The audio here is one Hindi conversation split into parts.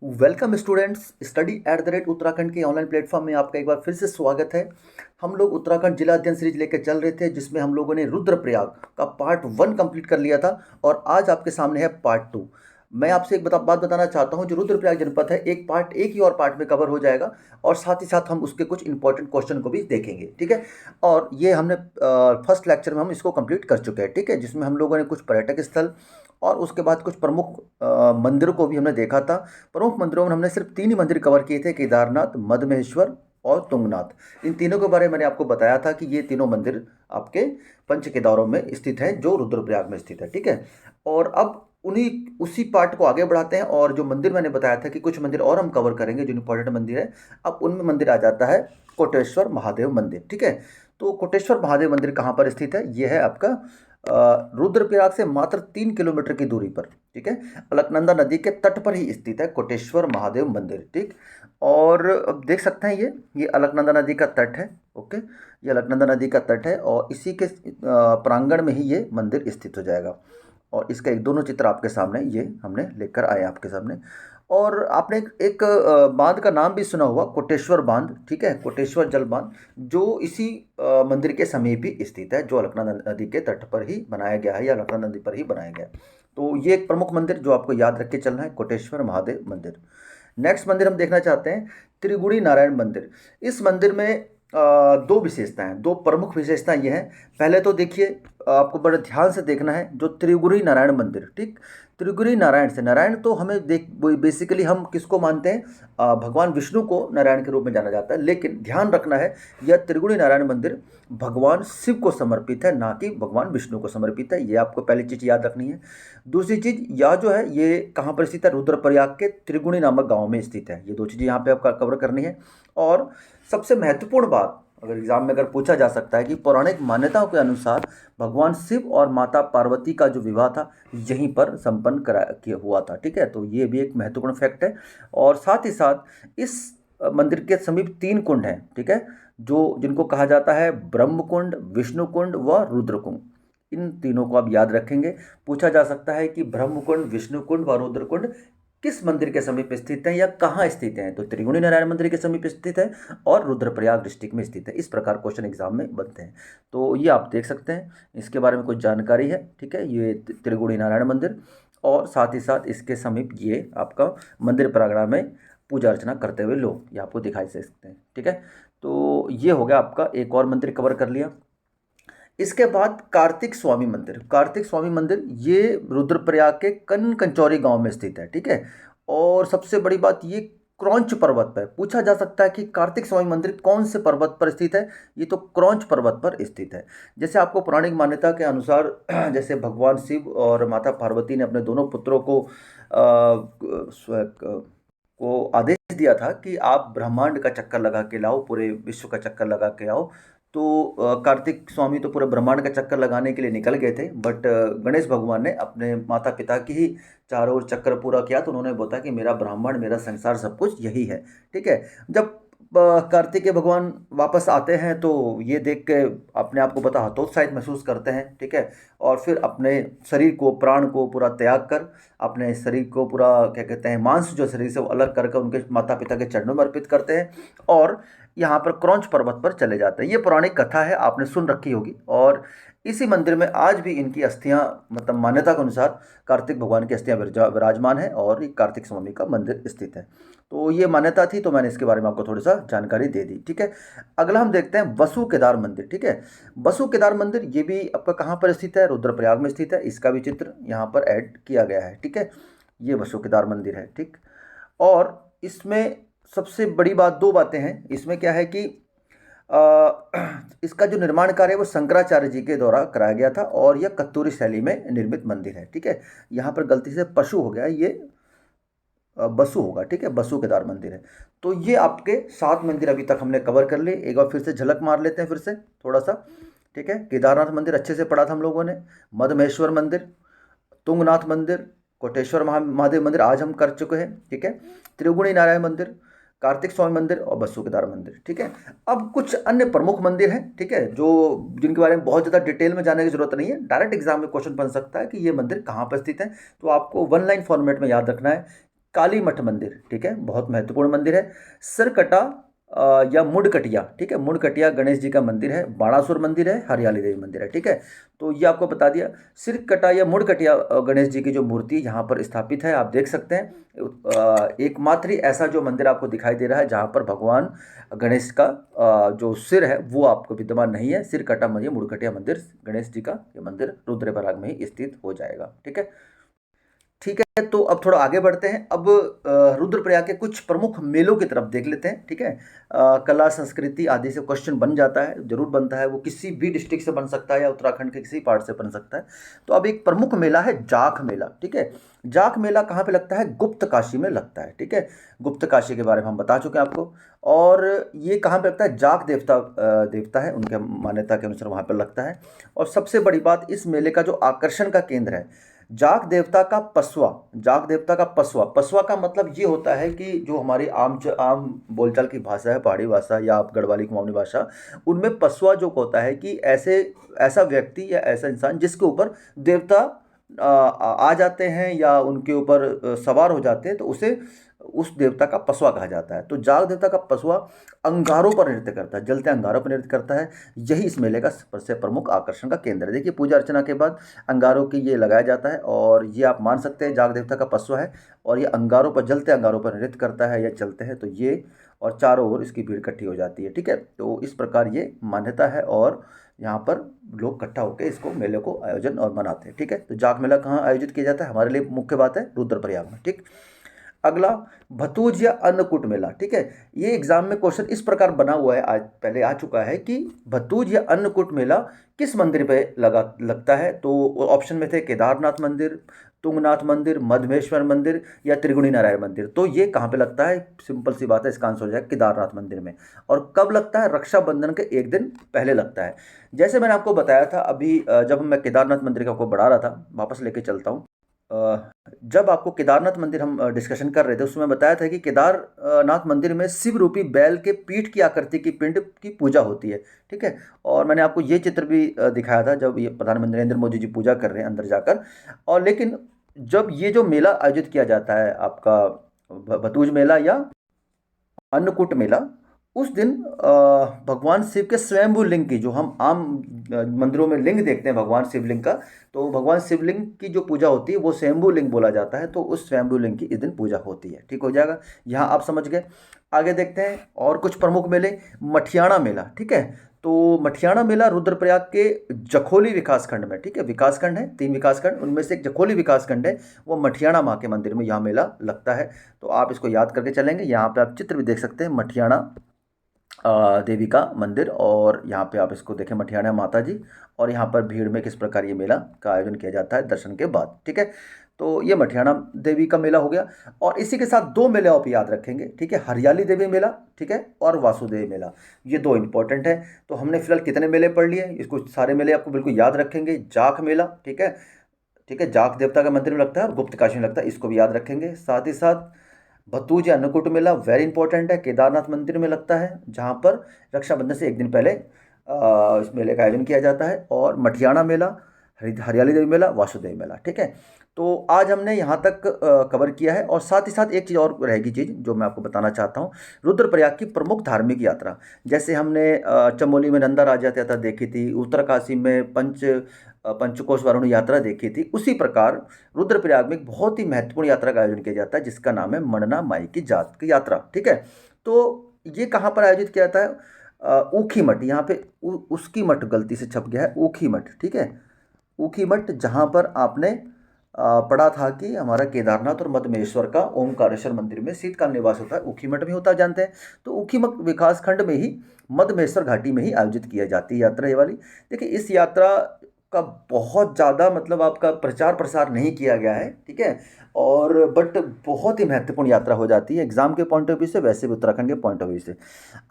Welcome students, study at the rate Uttarakhand के ऑनलाइन प्लेटफॉर्म में आपका एक बार फिर से स्वागत है। हम लोग उत्तराखंड जिला अध्ययन सीरीज लेकर चल रहे थे, जिसमें हम लोगों ने रुद्रप्रयाग का पार्ट 1 कंप्लीट कर लिया था और आज आपके सामने है पार्ट 2। मैं आपसे एक बात बताना चाहता हूं, जो रुद्रप्रयाग जनपद है एक पार्ट एक ही और पार्ट में कवर हो जाएगा और साथ ही साथ हम उसके कुछ इंपॉर्टेंट क्वेश्चन को भी देखेंगे, ठीक है। और ये हमने फर्स्ट लेक्चर में हम इसको कंप्लीट कर चुके हैं, ठीक है, जिसमें हम लोगों ने कुछ पर्यटक स्थल और उसके बाद कुछ प्रमुख मंदिरों को भी हमने देखा था। प्रमुख मंदिरों में हमने सिर्फ 3 ही मंदिर कवर किए थे, केदारनाथ, मदमहेश्वर और तुंगनाथ। इन तीनों के बारे में मैंने आपको बताया था कि ये तीनों मंदिर आपके पंच केदारों में स्थित हैं, जो रुद्रप्रयाग में स्थित है, ठीक है। और अब उन्हीं उसी पार्ट को आगे बढ़ाते हैं और जो मंदिर मैंने बताया था कि कुछ मंदिर और हम कवर करेंगे जो इंपॉर्टेंट मंदिर है, अब उनमें मंदिर आ जाता है कोटेश्वर महादेव मंदिर, ठीक है। तो कोटेश्वर महादेव मंदिर कहाँ पर स्थित है? ये है आपका रुद्रप्रयाग से मात्र 3 किलोमीटर की दूरी पर, ठीक है। अलकनंदा नदी के तट पर ही स्थित है कोटेश्वर महादेव मंदिर, ठीक। और अब देख सकते हैं ये अलकनंदा नदी का तट है, ओके। ये अलकनंदा नदी का तट है और इसी के प्रांगण में ही ये मंदिर स्थित हो जाएगा। और इसका एक दोनों चित्र आपके सामने ये हमने लेकर आए आपके सामने। और आपने एक बांध का नाम भी सुना होगा, कोटेश्वर बांध, ठीक है, कोटेश्वर जल बांध, जो इसी मंदिर के समीप ही स्थित है, जो अलकनंदा नदी के तट पर ही बनाया गया है या अलकनंदा नदी पर ही बनाया गया है। तो ये एक प्रमुख मंदिर जो आपको याद रख के चलना है, कोटेश्वर महादेव मंदिर। नेक्स्ट मंदिर हम देखना चाहते हैं त्रिगुणी नारायण मंदिर। इस मंदिर में दो विशेषताएं, दो प्रमुख विशेषताएं ये हैं। पहले तो देखिए, आपको बड़े ध्यान से देखना है, जो त्रिगुणी नारायण मंदिर, ठीक। त्रिगुणी नारायण से, नारायण तो हमें बेसिकली हम किसको मानते हैं? भगवान विष्णु को नारायण के रूप में जाना जाता है, लेकिन ध्यान रखना है यह त्रिगुणी नारायण मंदिर भगवान शिव को समर्पित है, ना कि भगवान विष्णु को समर्पित है। ये आपको पहली चीज़ याद रखनी है। दूसरी चीज़, यह जो है ये कहाँ पर स्थित है? रुद्रप्रयाग के त्रिगुणी नामक गाँव में स्थित है। ये दो चीज़ें यहाँ पे आपका कवर करनी है। और सबसे महत्वपूर्ण बात, अगर एग्जाम में अगर पूछा जा सकता है कि पौराणिक मान्यताओं के अनुसार भगवान शिव और माता पार्वती का जो विवाह था यहीं पर संपन्न किया हुआ था, ठीक है। तो ये भी एक महत्वपूर्ण फैक्ट है। और साथ ही साथ इस मंदिर के समीप 3 कुंड हैं, ठीक है, जो जिनको कहा जाता है ब्रह्म कुंड, विष्णु कुंड व रुद्र कुंड। इन तीनों को आप याद रखेंगे। पूछा जा सकता है कि ब्रह्म कुंड, विष्णु कुंड व रुद्र कुंड किस मंदिर के समीप स्थित है या कहाँ स्थित है? तो त्रिगुणी नारायण मंदिर के समीप स्थित है और रुद्रप्रयाग डिस्ट्रिक्ट में स्थित है। इस प्रकार क्वेश्चन एग्जाम में बनते हैं। तो ये आप देख सकते हैं, इसके बारे में कुछ जानकारी है, ठीक है। ये त्रिगुणी नारायण मंदिर और साथ ही साथ इसके समीप ये आपका मंदिर प्रांगण में पूजा अर्चना करते हुए लोग ये आपको दिखाई दे सकते हैं, ठीक है। तो ये हो गया आपका, एक और मंदिर कवर कर लिया। इसके बाद कार्तिक स्वामी मंदिर। कार्तिक स्वामी मंदिर ये रुद्रप्रयाग के कंचौरी गांव में स्थित है, ठीक है। और सबसे बड़ी बात, ये क्रौंच पर्वत पर, पूछा जा सकता है कि कार्तिक स्वामी मंदिर कौन से पर्वत पर स्थित है? ये तो क्रौंच पर्वत पर स्थित है। जैसे आपको पौराणिक मान्यता के अनुसार जैसे भगवान शिव और माता पार्वती ने अपने दोनों पुत्रों को आदेश दिया था कि आप ब्रह्मांड का चक्कर लगा के लाओ, पूरे विश्व का चक्कर लगा के आओ। तो कार्तिक स्वामी तो पूरे ब्रह्मांड का चक्कर लगाने के लिए निकल गए थे, बट गणेश भगवान ने अपने माता पिता की ही चारों ओर चक्कर पूरा किया, तो उन्होंने बताया कि मेरा ब्रह्मांड, मेरा संसार, सब कुछ यही है, ठीक है। जब कार्तिकेय भगवान वापस आते हैं तो ये देख के अपने आप को बता हतोत्साहित महसूस करते हैं, ठीक है। और फिर अपने शरीर को, प्राण को पूरा त्याग कर, अपने शरीर को पूरा क्या कहते हैं, मांस जो शरीर से वो अलग करके उनके माता पिता के चरणों में अर्पित करते हैं और यहाँ पर क्रौंच पर्वत पर चले जाते हैं। ये पौराणिक कथा है, आपने सुन रखी होगी। और इसी मंदिर में आज भी इनकी अस्थियां, मतलब मान्यता के अनुसार कार्तिक भगवान की अस्थियां विराजमान है और ये कार्तिक स्वामी का मंदिर स्थित है। तो ये मान्यता थी, तो मैंने इसके बारे में आपको थोड़ी सा जानकारी दे दी, ठीक है। अगला हम देखते हैं वसु केदार मंदिर, ठीक है। वसु केदार मंदिर ये भी आपका कहाँ पर स्थित है? रुद्रप्रयाग में स्थित है। इसका भी चित्र यहाँ पर ऐड किया गया है, ठीक है। ये वसु केदार मंदिर है, ठीक। और इसमें सबसे बड़ी बात, दो बातें हैं इसमें। क्या है कि इसका जो निर्माण कार्य है वो शंकराचार्य जी के द्वारा कराया गया था और यह कत्तूरी शैली में निर्मित मंदिर है, ठीक है। यहाँ पर गलती से पशु हो गया, ये बसु होगा, ठीक है। बसु केदार मंदिर है। तो ये आपके 7 मंदिर अभी तक हमने कवर कर लिए। एक बार फिर से झलक मार लेते हैं फिर से थोड़ा सा, ठीक है। केदारनाथ मंदिर अच्छे से पढ़ा था हम लोगों ने। मदमहेश्वर मंदिर, तुंगनाथ मंदिर, कोटेश्वर महादेव मंदिर आज हम कर चुके हैं, ठीक है। त्रिगुणी नारायण मंदिर, कार्तिक स्वामी मंदिर और बसु केदार मंदिर, ठीक है। अब कुछ अन्य प्रमुख मंदिर हैं, ठीक है, जो जिनके बारे में बहुत ज़्यादा डिटेल में जाने की जरूरत नहीं है। डायरेक्ट एग्जाम में क्वेश्चन बन सकता है कि ये मंदिर कहाँ पर स्थित है, तो आपको 1 लाइन फॉर्मेट में याद रखना है काली मठ मंदिर, ठीक है, बहुत महत्वपूर्ण मंदिर है। सिरकटा या मुड़कटिया, ठीक है, मुड़कटिया गणेश जी का मंदिर है। बाणासुर मंदिर है, हरियाली देवी मंदिर है, ठीक है। तो ये आपको बता दिया। सिरकटा या मुड़कटिया गणेश जी की जो मूर्ति यहाँ पर स्थापित है, आप देख सकते हैं। एकमात्र ही ऐसा जो मंदिर आपको दिखाई दे रहा है जहाँ पर भगवान गणेश का जो सिर है वो आपको विद्यमान नहीं है। सिरकटा मंदिर, मुड़कटिया मंदिर गणेश जी का ये मंदिर रुद्रप्रयाग में ही स्थित हो जाएगा, ठीक है। ठीक है, तो अब थोड़ा आगे बढ़ते हैं। अब रुद्रप्रयाग के कुछ प्रमुख मेलों की तरफ देख लेते हैं, ठीक है। कला संस्कृति आदि से क्वेश्चन बन जाता है, जरूर बनता है। वो किसी भी डिस्ट्रिक्ट से बन सकता है या उत्तराखंड के किसी पार्ट से बन सकता है। तो अब एक प्रमुख मेला है जाख मेला, ठीक है। जाख मेला कहाँ पे लगता है? गुप्त काशी में लगता है, ठीक है। गुप्त काशी के बारे में हम बता चुके हैं आपको। और ये कहाँ पे लगता है? जाख देवता देवता है, उनके मान्यता के अनुसार वहाँ पर लगता है। और सबसे बड़ी बात, इस मेले का जो आकर्षण का केंद्र है, जाग देवता का पसवा। जाग देवता का पसवा, पसवा का मतलब ये होता है कि जो हमारी आम बोलचाल की भाषा है, पहाड़ी भाषा या आप गढ़वाली कुमाऊनी भाषा, उनमें पसवा जो होता है कि ऐसा व्यक्ति या ऐसा इंसान जिसके ऊपर देवता आ जाते हैं या उनके ऊपर सवार हो जाते हैं, तो उसे उस देवता का पसवा कहा जाता है। तो जाग देवता का पसवा अंगारों पर नृत्य करता है, जलते अंगारों पर नृत्य करता है। यही इस मेले का सबसे प्रमुख आकर्षण का केंद्र है। देखिए, पूजा अर्चना के बाद अंगारों की ये लगाया जाता है और ये आप मान सकते हैं जाग देवता का पसवा है। और ये अंगारों पर, जलते अंगारों पर नृत्य करता है या चलते हैं, तो ये और चारों ओर इसकी भीड़ इकट्ठी हो जाती है, ठीक है। तो इस प्रकार ये मान्यता है और यहाँ पर लोग इकट्ठा होकर इसको मेले को आयोजन और मनाते हैं, ठीक है। तो जाग मेला कहाँ आयोजित किया जाता है? हमारे लिए मुख्य बात है रुद्रप्रयाग में, ठीक। अगला, भतूज या अन्नकूट मेला, ठीक है। ये एग्जाम में क्वेश्चन इस प्रकार बना हुआ है, आज पहले आ चुका है कि भतूज या अन्नकूट मेला किस मंदिर पे लगता है? तो ऑप्शन में थे केदारनाथ मंदिर, तुंगनाथ मंदिर, मधमेश्वर मंदिर या त्रिगुणी नारायण मंदिर। तो ये कहाँ पे लगता है? सिंपल सी बात है, इसका आंसर हो जाएगा केदारनाथ मंदिर में। और कब लगता है? रक्षाबंधन के एक दिन पहले लगता है। जैसे मैंने आपको बताया था अभी, जब मैं केदारनाथ मंदिर का आपको बढ़ा रहा था, वापस लेके चलता हूँ। जब आपको केदारनाथ मंदिर हम डिस्कशन कर रहे थे, उसमें बताया था कि केदारनाथ मंदिर में शिव रूपी बैल के पीठ की आकृति की पिंड की पूजा होती है, ठीक है। और मैंने आपको ये चित्र भी दिखाया था जब ये प्रधानमंत्री नरेंद्र मोदी जी पूजा कर रहे हैं अंदर जाकर। और लेकिन जब ये जो मेला आयोजित किया जाता है आपका भतूज मेला या अन्नकूट मेला, उस दिन भगवान शिव के स्वयंभू लिंग की, जो हम आम मंदिरों में लिंग देखते हैं भगवान शिवलिंग का, तो भगवान शिवलिंग की जो पूजा होती है वो स्वयंभू लिंग बोला जाता है। तो उस स्वयंभू लिंग की इस दिन पूजा होती है, ठीक हो जाएगा। यहाँ आप समझ गए। आगे देखते हैं और कुछ प्रमुख मेले। मठियाणा मेला, ठीक है। तो मठियाणा मेला रुद्रप्रयाग के जखोली विकासखंड में, ठीक है, विकासखंड है 3 विकासखंड, उनमें से एक जखोली विकासखंड है, वो मठियाणा माँ के मंदिर में यहाँ मेला लगता है। तो आप इसको याद करके चलेंगे। यहाँ पे आप चित्र भी देख सकते हैं, मठियाणा देवी का मंदिर, और यहाँ पे आप इसको देखें, मठियाणा माता जी। और यहाँ पर भीड़ में किस प्रकार ये मेला का आयोजन किया जाता है दर्शन के बाद, ठीक है। तो ये मठियाणा देवी का मेला हो गया। और इसी के साथ 2 मेले आप याद रखेंगे, ठीक है, हरियाली देवी मेला, ठीक है, और वासुदेव मेला। ये 2 इंपॉर्टेंट है। तो हमने फिलहाल कितने मेले पढ़ लिए? इसको सारे मेले आपको बिल्कुल याद रखेंगे। जाख मेला, ठीक है, ठीक है, जाख देवता का मंदिर में लगता है और गुप्त काशी में लगता है, इसको भी याद रखेंगे। साथ ही साथ भतूज या अन्नकूट मेला वेरी इंपॉर्टेंट है, केदारनाथ मंदिर में लगता है, जहाँ पर रक्षाबंधन से एक दिन पहले इस मेले का आयोजन किया जाता है। और मठियाणा मेला, हरियाली देवी मेला, वासुदेव मेला, ठीक है। तो आज हमने यहाँ तक कवर किया है। और साथ ही साथ एक चीज़ और रहेगी, चीज़ जो मैं आपको बताना चाहता हूँ, रुद्रप्रयाग की प्रमुख धार्मिक यात्रा। जैसे हमने चमोली में नंदा राजा यात्रा देखी थी, उत्तरकाशी में पंचकोश वरुण यात्रा देखी थी, उसी प्रकार रुद्रप्रयाग में एक बहुत ही महत्वपूर्ण यात्रा का आयोजन किया जाता है जिसका नाम है मनना माई की जात की यात्रा, ठीक है। तो ये कहाँ पर आयोजित किया जाता है? ऊखी मठ, यहाँ पे उसकी मठ गलती से छप गया है, ऊखी मठ, ठीक है। ऊखी मठ, जहाँ पर आपने पढ़ा था कि हमारा केदारनाथ और मधमेश्वर का ओमकारेश्वर मंदिर में शीतकाल निवास होता है, ऊखी मठ में होता है, जानते हैं। तो ऊखी मठ विकासखंड में ही मधमेश्वर घाटी में ही आयोजित की जाती है यात्रा ये वाली। देखिए, इस यात्रा का बहुत ज़्यादा मतलब आपका प्रचार प्रसार नहीं किया गया है, ठीक है, और बट बहुत ही महत्वपूर्ण यात्रा हो जाती है एग्जाम के पॉइंट ऑफ व्यू से, वैसे भी उत्तराखंड के पॉइंट ऑफ व्यू से।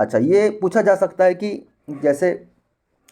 अच्छा, ये पूछा जा सकता है कि जैसे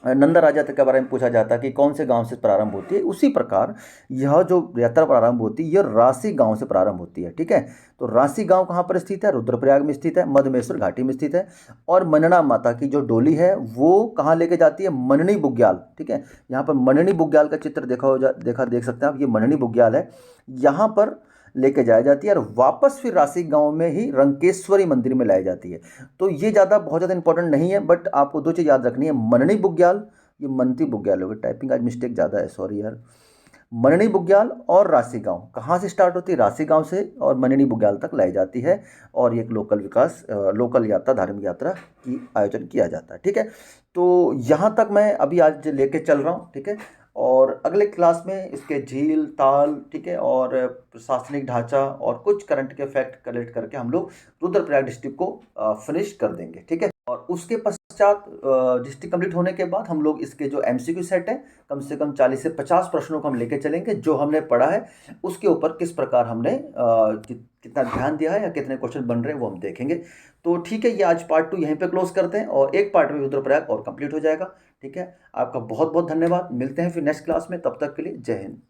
नंदा राजा के बारे में पूछा जाता है कि कौन से गांव से प्रारंभ होती है, उसी प्रकार यह जो यात्रा प्रारंभ होती है यह राशि गांव से प्रारंभ होती है, ठीक है। तो राशि गांव कहाँ पर स्थित है? रुद्रप्रयाग में स्थित है, मधमेश्वर घाटी में स्थित है। और मनना माता की जो डोली है वो कहाँ लेके जाती है? मननी बुग्याल, ठीक है। यहाँ पर मननी बुग्याल का चित्र देख सकते हैं आप, ये मननी बुग्याल है। यहाँ पर लेके जाई जाती है और वापस फिर राशि गांव में ही रंकेश्वरी मंदिर में लाई जाती है। तो ये ज़्यादा बहुत ज़्यादा इंपॉर्टेंट नहीं है, बट आपको दो चीज़ याद रखनी है, मननी बुग्याल, ये मनती बुग्याल होगी, टाइपिंग आज मिस्टेक ज़्यादा है, सॉरी यार। मननी बुग्याल और राशि गांव कहाँ से स्टार्ट होती है, राशि गांव से, और मननी बुग्याल तक लाई जाती है। और ये एक लोकल विकास लोकल यात्रा, धार्मिक यात्रा की आयोजन किया जाता है। ठीक है, तो यहाँ तक मैं अभी आज लेके चल रहा हूँ। ठीक है, और अगले क्लास में इसके झील ताल, ठीक है, और प्रशासनिक ढांचा और कुछ करंट के फैक्ट कलेक्ट करके हम लोग रुद्रप्रयाग डिस्ट्रिक्ट को फिनिश कर देंगे। ठीक है, और उसके पश्चात डिस्ट्रिक्ट कंप्लीट होने के बाद हम लोग इसके जो एमसीक्यू सेट है, कम से कम 40 से 50 प्रश्नों को हम लेके चलेंगे, जो हमने पढ़ा है उसके ऊपर किस प्रकार हमने कितना ध्यान दिया है या कितने क्वेश्चन बन रहे हैं वो हम देखेंगे। तो ठीक है, ये आज पार्ट 2 यहीं पे क्लोज करते हैं और एक पार्ट में रुद्रप्रयाग और कंप्लीट हो जाएगा। ठीक है, आपका बहुत बहुत धन्यवाद, मिलते हैं फिर नेक्स्ट क्लास में, तब तक के लिए जय हिंद।